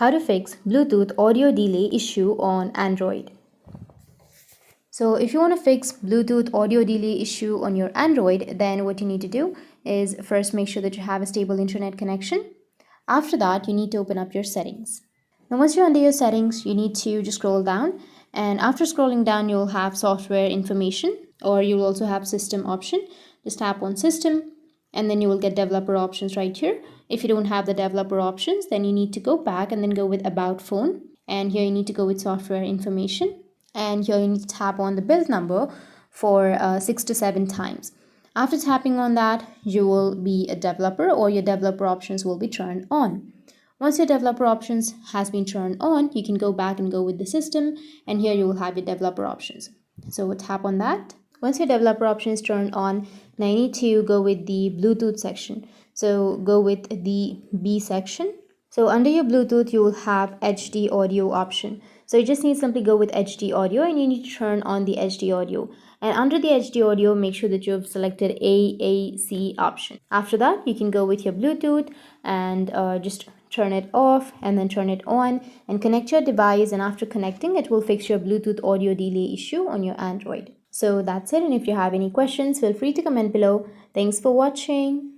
How to fix Bluetooth audio delay issue on Android. So if you want to fix Bluetooth audio delay issue on your Android, then what you need to do is first make sure that you have a stable internet connection. After that, you need to open up your settings. Now once you're under your settings, you need to just scroll down, and after scrolling down, you'll have software information, or you'll also have system option. Just tap on system, and then you will get developer options right here. If you don't have the developer options, then you need to go back and then go with about phone, and here you need to go with software information, and here you need to tap on the build number for 6 to 7 times. After tapping on that, you will be a developer, or your developer options will be turned on. Once your developer options has been turned on, you can go back and go with the system, and here you will have your developer options. So tap on that. Once your developer option is turned on, now you need to go with the Bluetooth section. So go with the B section. So under your Bluetooth, you will have HD audio option. So you just need to simply go with HD audio, and you need to turn on the HD audio. And under the HD audio, make sure that you have selected AAC option. After that, you can go with your Bluetooth and just turn it off and then turn it on and connect your device, and after connecting, it will fix your Bluetooth audio delay issue on your Android. So that's it, and if you have any questions, feel free to comment below. Thanks for watching.